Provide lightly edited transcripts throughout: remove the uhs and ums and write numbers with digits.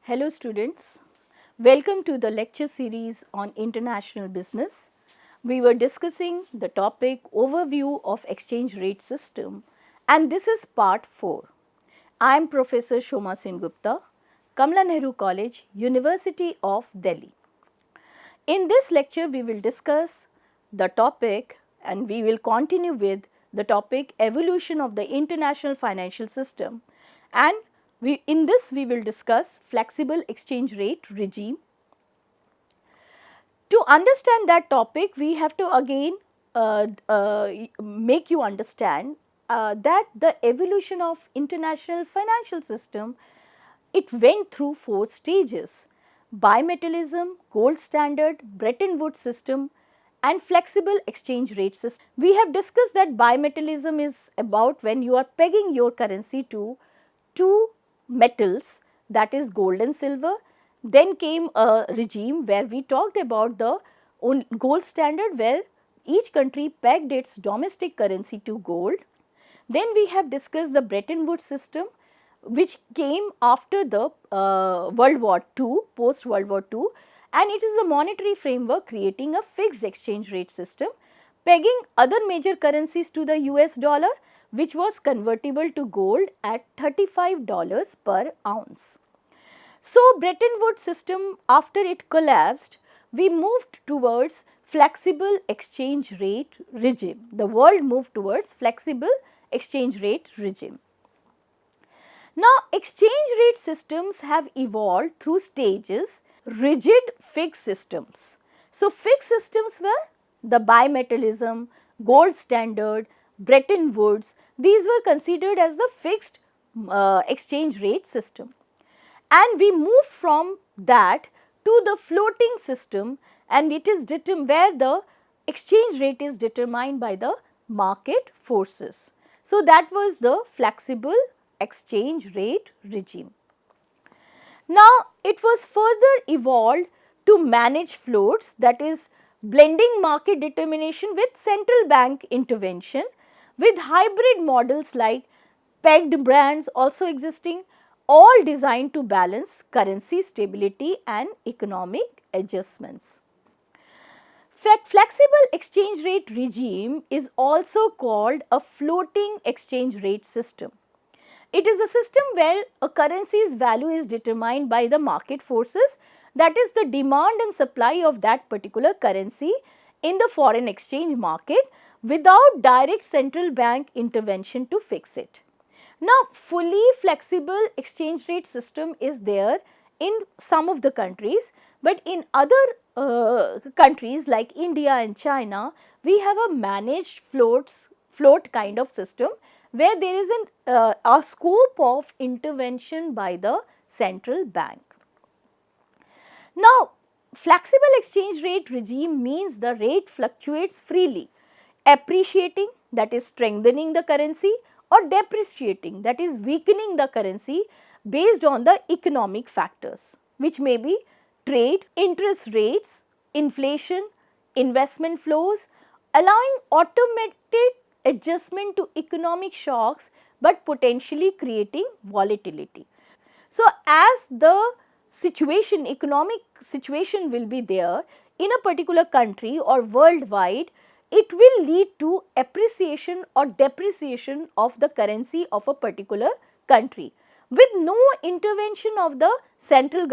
Hello students, welcome to the lecture series on international business. We were discussing the topic overview of exchange rate system and this is part 4. I am Professor Soma Sen Gupta, Kamala Nehru College, University of Delhi. In this lecture we will discuss the topic and we will continue with the topic evolution of the international financial system and in this we will discuss flexible exchange rate regime. To understand that topic, we have to again make you understand that the evolution of international financial system, it went through 4 stages: bimetallism, gold standard, Bretton Woods system and flexible exchange rate system. We have discussed that bimetallism is about when you are pegging your currency to two metals, that is gold and silver. Then came a regime where we talked about the gold standard, where each country pegged its domestic currency to gold. Then we have discussed the Bretton Woods system, which came after the World War II, post World War II, and it is a monetary framework creating a fixed exchange rate system, pegging other major currencies to the US dollar, which was convertible to gold at $35 per ounce. So, Bretton Woods system, after it collapsed, we moved towards flexible exchange rate regime. The world moved towards flexible exchange rate regime. Now, exchange rate systems have evolved through stages: rigid fixed systems. So, fixed systems were the bimetallism, gold standard, Bretton Woods. These were considered as the fixed exchange rate system. And we moved from that to the floating system, and it is where the exchange rate is determined by the market forces. So, that was the flexible exchange rate regime. Now, it was further evolved to manage floats, that is blending market determination with central bank intervention, with hybrid models like pegged brands also existing, all designed to balance currency stability and economic adjustments. Flexible exchange rate regime is also called a floating exchange rate system. It is a system where a currency's value is determined by the market forces, that is the demand and supply of that particular currency in the foreign exchange market, without direct central bank intervention to fix it. Now, fully flexible exchange rate system is there in some of the countries, but in other countries like India and China, we have a managed float kind of system, where there is a scope of intervention by the central bank. Now, flexible exchange rate regime means the rate fluctuates freely, appreciating, that is strengthening the currency, or depreciating, that is weakening the currency based on the economic factors, which may be trade, interest rates, inflation, investment flows, allowing automatic adjustment to economic shocks, but potentially creating volatility. So, as the economic situation will be there in a particular country or worldwide, it will lead to appreciation or depreciation of the currency of a particular country, with no intervention of the central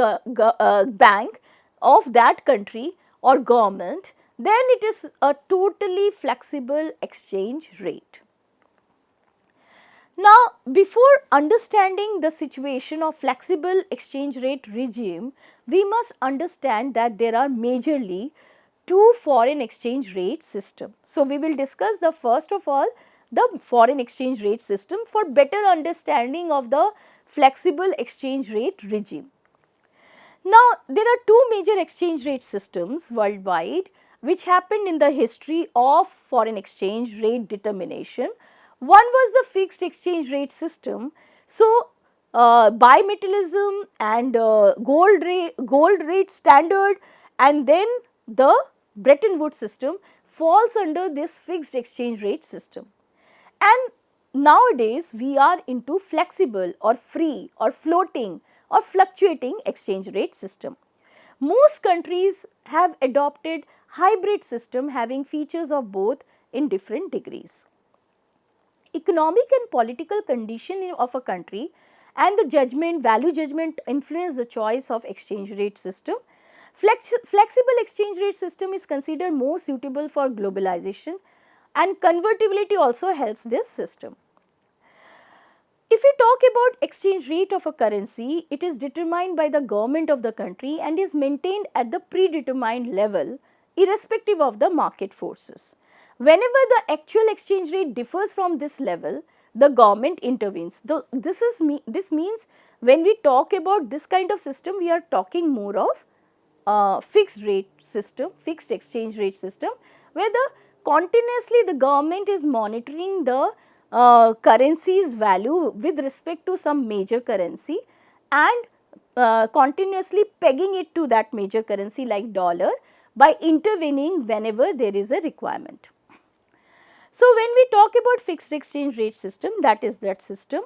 bank of that country or government. Then it is a totally flexible exchange rate. Now, before understanding the situation of flexible exchange rate regime, we must understand that there are majorly two foreign exchange rate system. So, we will discuss the first of all the foreign exchange rate system for better understanding of the flexible exchange rate regime. Now, there are two major exchange rate systems worldwide which happened in the history of foreign exchange rate determination. One was the fixed exchange rate system. So, bimetallism and gold rate standard, and then the Bretton Woods system falls under this fixed exchange rate system. And nowadays we are into flexible or free or floating or fluctuating exchange rate system. Most countries have adopted hybrid system having features of both in different degrees. Economic and political condition of a country and the value judgment influence the choice of exchange rate system. Flexible exchange rate system is considered more suitable for globalization, and convertibility also helps this system. If we talk about exchange rate of a currency, it is determined by the government of the country and is maintained at the predetermined level irrespective of the market forces. Whenever the actual exchange rate differs from this level, the government intervenes. This means when we talk about this kind of system, we are talking more of fixed rate system, fixed exchange rate system, where continuously the government is monitoring the currency's value with respect to some major currency and continuously pegging it to that major currency like dollar by intervening whenever there is a requirement. So, when we talk about fixed exchange rate system, that is that system.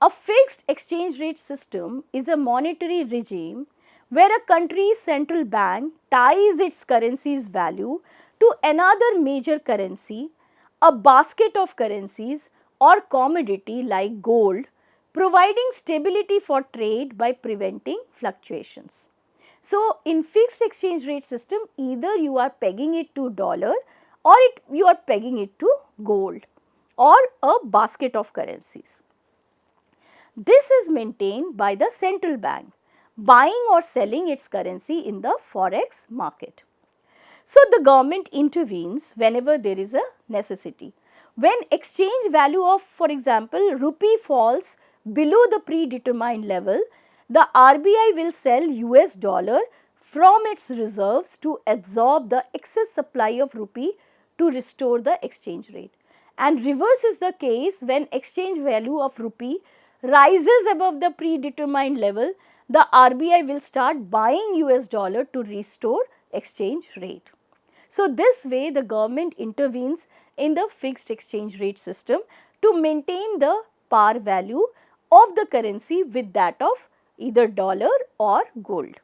A fixed exchange rate system is a monetary regime where a country's central bank ties its currency's value to another major currency, a basket of currencies or commodity like gold, providing stability for trade by preventing fluctuations. So, in fixed exchange rate system, either you are pegging it to dollar or you are pegging it to gold or a basket of currencies. This is maintained by the central bank buying or selling its currency in the forex market. So, the government intervenes whenever there is a necessity. When exchange value of, for example, rupee falls below the predetermined level, the RBI will sell US dollar from its reserves to absorb the excess supply of rupee to restore the exchange rate. And reverse is the case when exchange value of rupee rises above the predetermined level, the RBI will start buying US dollar to restore exchange rate. So, this way the government intervenes in the fixed exchange rate system to maintain the par value of the currency with that of either dollar or gold.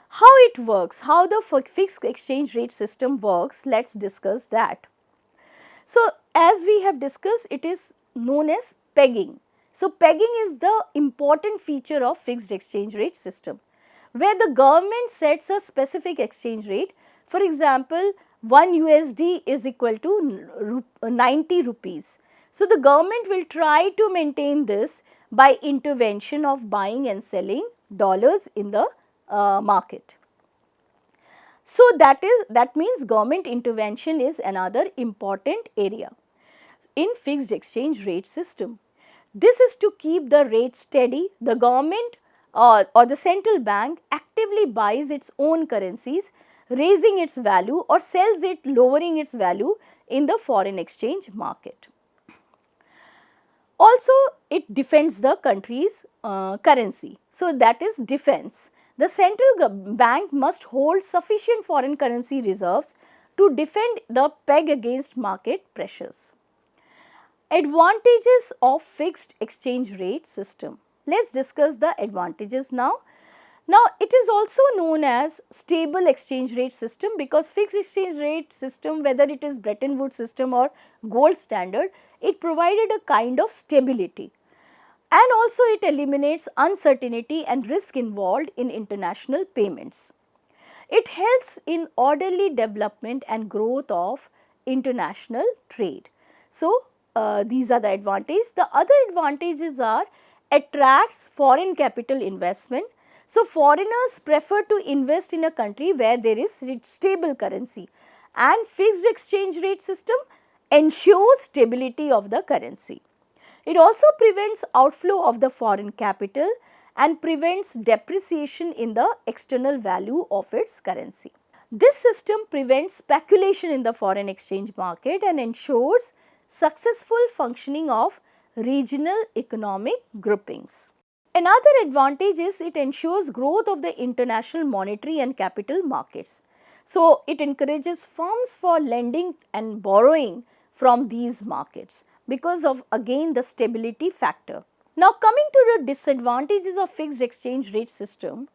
How it works, how the fixed exchange rate system works, let us discuss that. So, as we have discussed, it is known as pegging. So, pegging is the important feature of fixed exchange rate system, where the government sets a specific exchange rate. For example, 1 USD is equal to 90 rupees. So, the government will try to maintain this by intervention of buying and selling dollars in the market. So, that means government intervention is another important area in fixed exchange rate system. This is to keep the rate steady. The government or the central bank actively buys its own currencies, raising its value, or sells it, lowering its value in the foreign exchange market. Also, it defends the country's currency. So, that is defense. The central bank must hold sufficient foreign currency reserves to defend the peg against market pressures. Advantages of fixed exchange rate system. Let us discuss the advantages now. Now, it is also known as stable exchange rate system because fixed exchange rate system, whether it is Bretton Woods system or gold standard, it provided a kind of stability, and also it eliminates uncertainty and risk involved in international payments. It helps in orderly development and growth of international trade. So, these are the advantages. The other advantages are attracts foreign capital investment. So, foreigners prefer to invest in a country where there is stable currency, and fixed exchange rate system ensures stability of the currency. It also prevents outflow of the foreign capital and prevents depreciation in the external value of its currency. This system prevents speculation in the foreign exchange market and ensures successful functioning of regional economic groupings. Another advantage is it ensures growth of the international monetary and capital markets. So, it encourages firms for lending and borrowing from these markets because of again the stability factor. Now, coming to the disadvantages of fixed exchange rate system,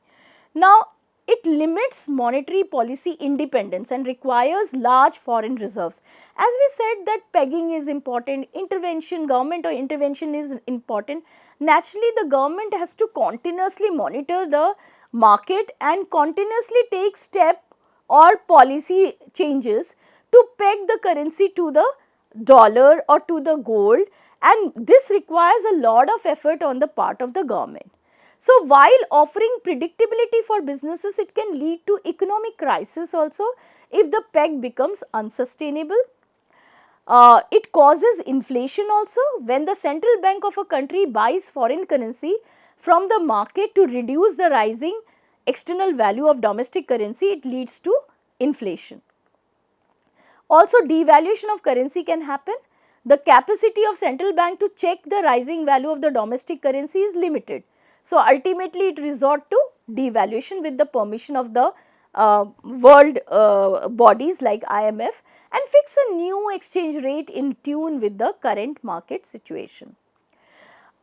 now it limits monetary policy independence and requires large foreign reserves. As we said that pegging is important, intervention, government or intervention is important. Naturally, the government has to continuously monitor the market and continuously take step or policy changes to peg the currency to the dollar or to the gold, and this requires a lot of effort on the part of the government. So, while offering predictability for businesses, it can lead to economic crisis also if the peg becomes unsustainable. It causes inflation also when the central bank of a country buys foreign currency from the market to reduce the rising external value of domestic currency, it leads to inflation. Also, devaluation of currency can happen. The capacity of central bank to check the rising value of the domestic currency is limited. So, ultimately it resort to devaluation with the permission of the world bodies like IMF and fix a new exchange rate in tune with the current market situation.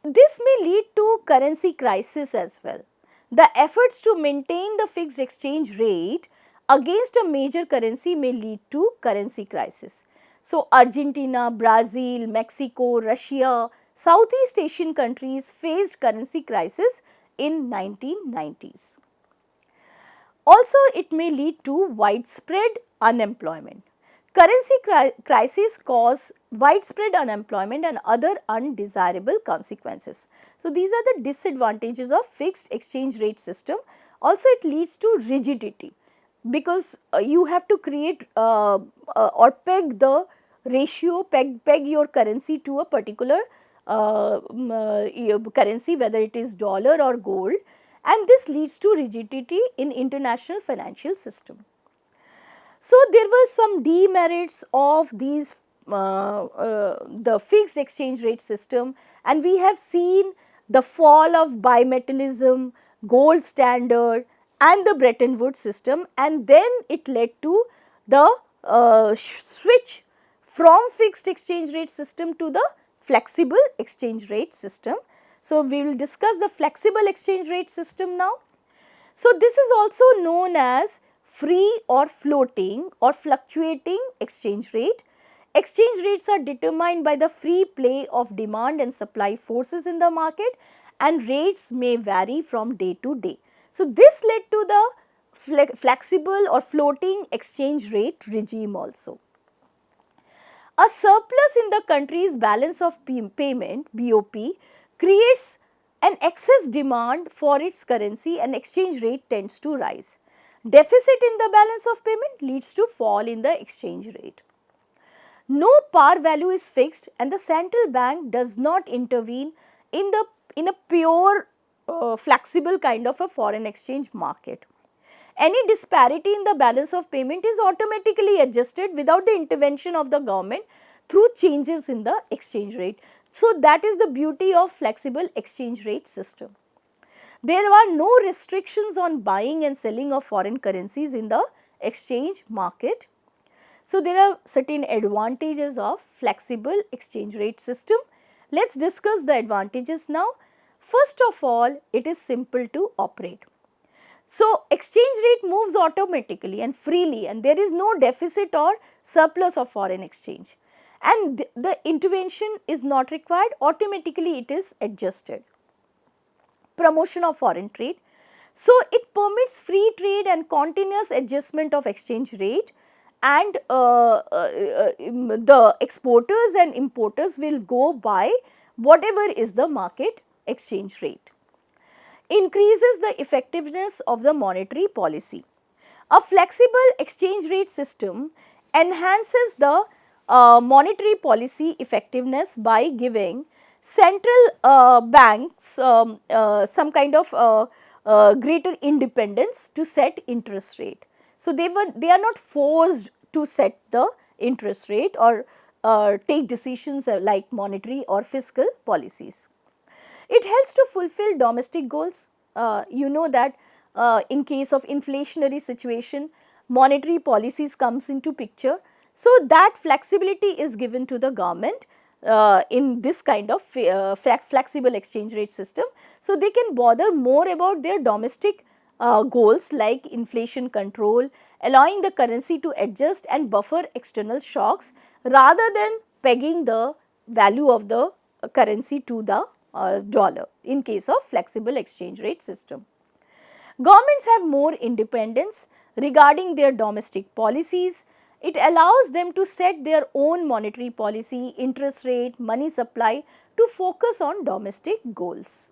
This may lead to currency crisis as well. The efforts to maintain the fixed exchange rate against a major currency may lead to currency crisis. So, Argentina, Brazil, Mexico, Russia, Southeast Asian countries faced currency crisis in 1990s. Also, it may lead to widespread unemployment. Currency crisis cause widespread unemployment and other undesirable consequences. So, these are the disadvantages of fixed exchange rate system. Also, it leads to rigidity because you have to create or peg the ratio, peg your currency to a particular currency, whether it is dollar or gold, and this leads to rigidity in international financial system. So, there were some demerits of these the fixed exchange rate system, and we have seen the fall of bimetallism, gold standard and the Bretton Woods system, and then it led to the switch from fixed exchange rate system to the flexible exchange rate system. So, we will discuss the flexible exchange rate system now. So, this is also known as free or floating or fluctuating exchange rate. Exchange rates are determined by the free play of demand and supply forces in the market, and rates may vary from day to day. So, this led to the flexible or floating exchange rate regime also. A surplus in the country's balance of payment BOP creates an excess demand for its currency and exchange rate tends to rise. Deficit in the balance of payment leads to fall in the exchange rate. No par value is fixed and the central bank does not intervene in a pure flexible kind of a foreign exchange market. Any disparity in the balance of payment is automatically adjusted without the intervention of the government through changes in the exchange rate. So, that is the beauty of flexible exchange rate system. There are no restrictions on buying and selling of foreign currencies in the exchange market. So, there are certain advantages of flexible exchange rate system. Let us discuss the advantages now. First of all, it is simple to operate. So, exchange rate moves automatically and freely and there is no deficit or surplus of foreign exchange, and the intervention is not required, automatically it is adjusted. Promotion of foreign trade. So, it permits free trade and continuous adjustment of exchange rate, and the exporters and importers will go by whatever is the market exchange rate. Increases the effectiveness of the monetary policy. A flexible exchange rate system enhances the monetary policy effectiveness by giving central banks some kind of greater independence to set interest rate. So, they are not forced to set the interest rate or take decisions like monetary or fiscal policies. It helps to fulfill domestic goals. You know that in case of inflationary situation, monetary policies comes into picture. So, that flexibility is given to the government in this kind of flexible exchange rate system. So, they can bother more about their domestic goals like inflation control, allowing the currency to adjust and buffer external shocks rather than pegging the value of the currency to the dollar in case of flexible exchange rate system. Governments have more independence regarding their domestic policies. It allows them to set their own monetary policy, interest rate, money supply to focus on domestic goals.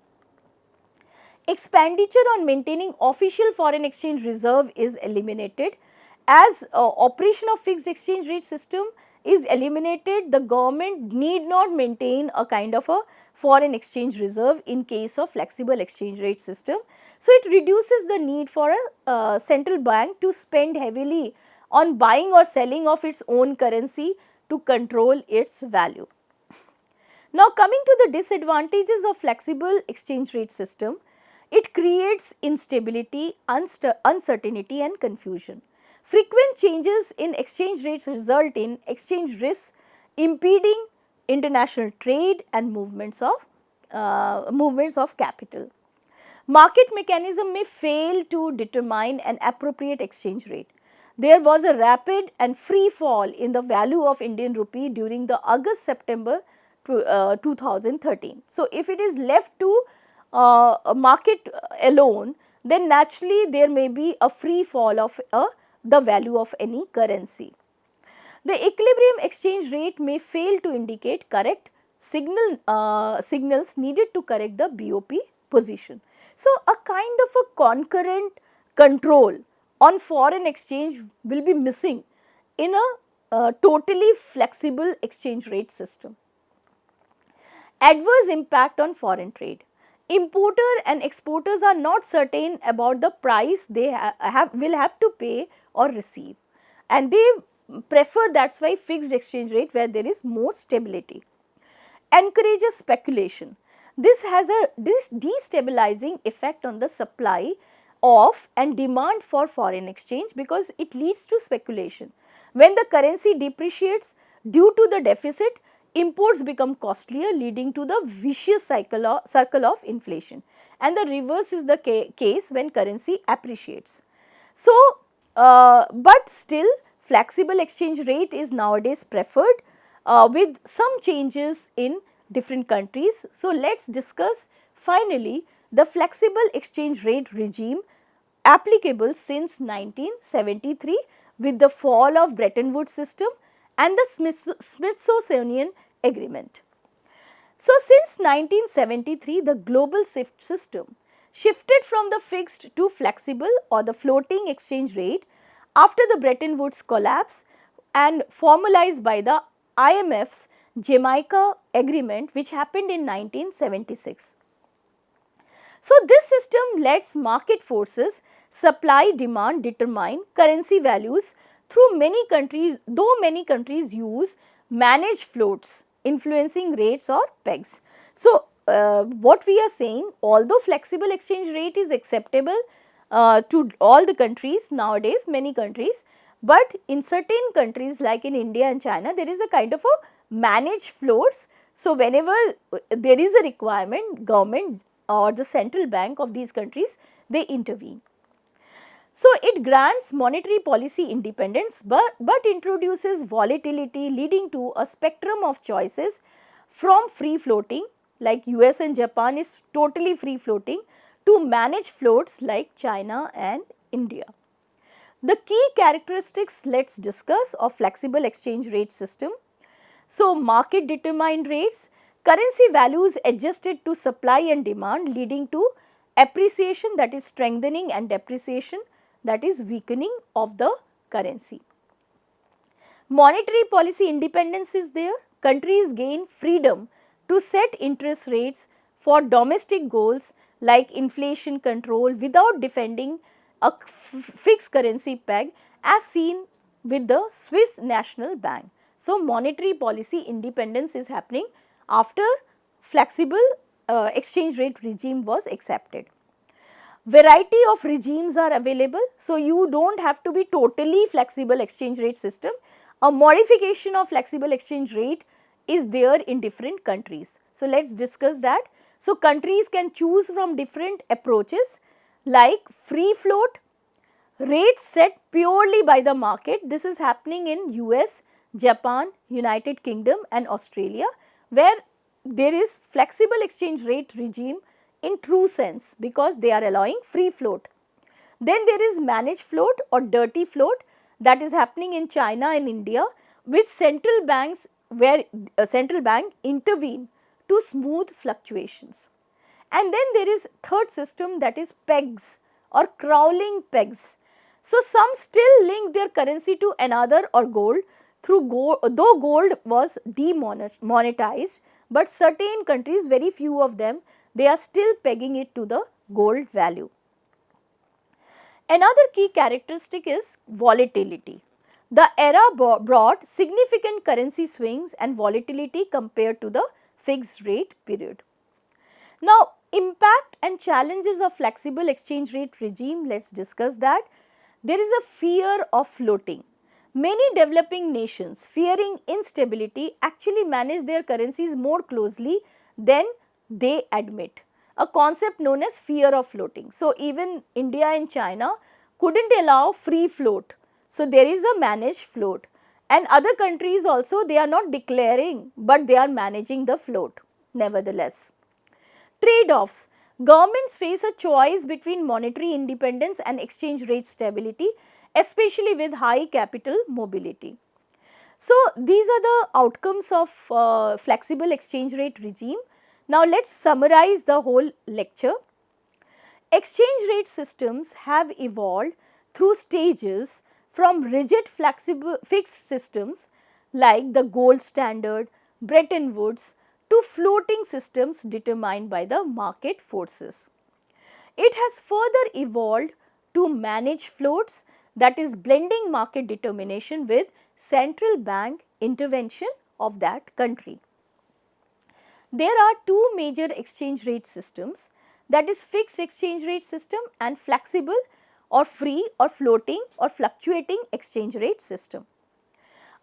Expenditure on maintaining official foreign exchange reserve is eliminated. As operation of fixed exchange rate system is eliminated, the government need not maintain a kind of a foreign exchange reserve in case of flexible exchange rate system. So, it reduces the need for a central bank to spend heavily on buying or selling of its own currency to control its value. Now, coming to the disadvantages of flexible exchange rate system, it creates instability, uncertainty and confusion. Frequent changes in exchange rates result in exchange risks impeding international trade and movements of capital. Market mechanism may fail to determine an appropriate exchange rate. There was a rapid and free fall in the value of Indian rupee during the August-September 2013. So, if it is left to a market alone, then naturally there may be a free fall of the value of any currency. The equilibrium exchange rate may fail to indicate correct signals needed to correct the BOP position. So, a kind of a concurrent control on foreign exchange will be missing in a totally flexible exchange rate system. Adverse impact on foreign trade. Importer and exporters are not certain about the price they will have to pay or receive, and they prefer, that is why, fixed exchange rate where there is more stability. Encourages speculation. This has a destabilizing effect on the supply of and demand for foreign exchange because it leads to speculation. When the currency depreciates due to the deficit, imports become costlier, leading to the vicious circle of inflation, and the reverse is the case when currency appreciates. So, but still flexible exchange rate is nowadays preferred with some changes in different countries. So, let us discuss finally the flexible exchange rate regime applicable since 1973 with the fall of Bretton Woods system and the Smithsonian Agreement. So, since 1973, the global system shifted from the fixed to flexible or the floating exchange rate after the Bretton Woods collapse and formalized by the IMF's Jamaica Agreement, which happened in 1976. So, this system lets market forces supply demand determine currency values through many countries, though many countries use managed floats influencing rates or pegs. So, what we are saying, although flexible exchange rate is acceptable to all the countries nowadays, many countries, but in certain countries like in India and China, there is a kind of a managed floats. So, whenever there is a requirement, government or the central bank of these countries, they intervene. So, it grants monetary policy independence, but introduces volatility, leading to a spectrum of choices from free floating like US and Japan is totally free floating to managed floats like China and India. The key characteristics let us discuss of flexible exchange rate system. So, market determined rates, currency values adjusted to supply and demand, leading to appreciation, that is strengthening, and depreciation, that is weakening of the currency. Monetary policy independence is there. Countries gain freedom to set interest rates for domestic goals like inflation control without defending a fixed currency peg as seen with the Swiss National Bank. So, monetary policy independence is happening after flexible exchange rate regime was accepted. Variety of regimes are available. So, you do not have to be totally flexible exchange rate system. A modification of flexible exchange rate is there in different countries. So, let us discuss that. So, countries can choose from different approaches like free float, rates set purely by the market. This is happening in US, Japan, United Kingdom and Australia, where there is flexible exchange rate regime in true sense because they are allowing free float. Then there is managed float or dirty float, that is happening in China and India, with central banks, where a central bank intervene to smooth fluctuations. And then there is third system, that is pegs or crawling pegs. So, some still link their currency to another or gold through gold, though gold was demonetized, but certain countries, very few of them, they are still pegging it to the gold value. Another key characteristic is volatility. The era brought significant currency swings and volatility compared to the fixed rate period. Now, impact and challenges of flexible exchange rate regime, let us discuss that. There is a fear of floating. Many developing nations, fearing instability, actually manage their currencies more closely than they admit, a concept known as fear of floating. So, even India and China could not allow free float. So, there is a managed float, and other countries also, they are not declaring, but they are managing the float nevertheless. Trade-offs. Governments face a choice between monetary independence and exchange rate stability, especially with high capital mobility. So, these are the outcomes of flexible exchange rate regime. Now, let us summarize the whole lecture. Exchange rate systems have evolved through stages from rigid flexible fixed systems like the gold standard, Bretton Woods, to floating systems determined by the market forces. It has further evolved to manage floats, that is blending market determination with central bank intervention of that country. There are two major exchange rate systems, that is fixed exchange rate system and flexible or free or floating or fluctuating exchange rate system.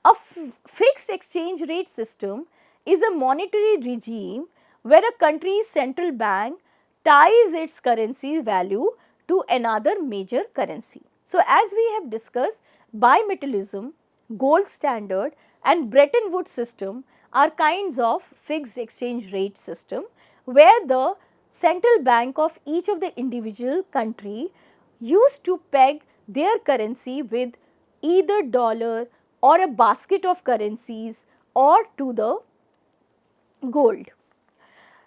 A fixed exchange rate system is a monetary regime where a country's central bank ties its currency value to another major currency. So, as we have discussed, bimetallism, gold standard and Bretton Woods system are kinds of fixed exchange rate system where the central bank of each of the individual country used to peg their currency with either dollar or a basket of currencies or to the gold.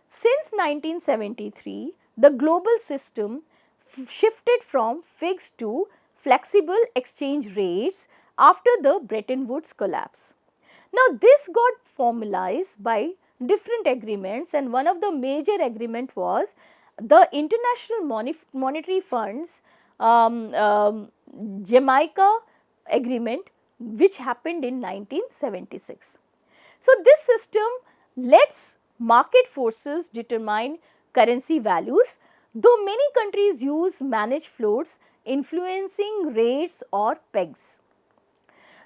Since 1973, the global system shifted from fixed to flexible exchange rates after the Bretton Woods collapse. Now, this got formalized by different agreements, and one of the major agreement was the International Monetary Fund's Jamaica agreement, which happened in 1976. So, this system lets market forces determine currency values, though many countries use managed floats influencing rates or pegs.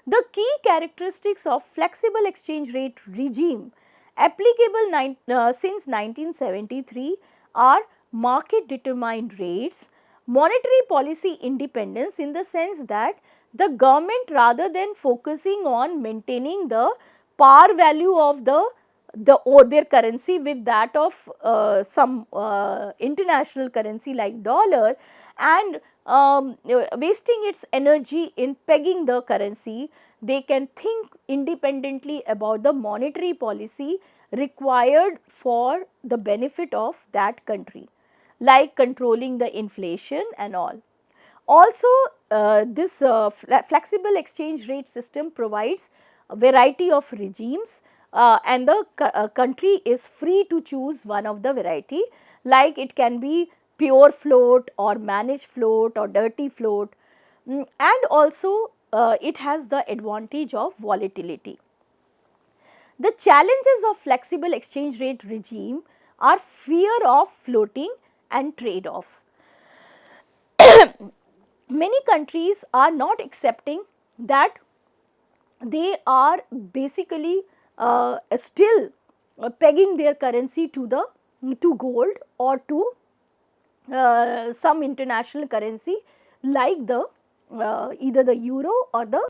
The key characteristics of flexible exchange rate regime applicable since 1973 are market determined rates, monetary policy independence in the sense that the government, rather than focusing on maintaining the par value of their currency with that of some international currency like dollar, and wasting its energy in pegging the currency, they can think independently about the monetary policy required for the benefit of that country, like controlling the inflation and all. Also, this flexible exchange rate system provides a variety of regimes, and the country is free to choose one of the variety, like it can be pure float or managed float or dirty float, and also it has the advantage of volatility. The challenges of flexible exchange rate regime are fear of floating and trade-offs. Many countries are not accepting that they are basically still pegging their currency to the gold or to some international currency like the either the euro or the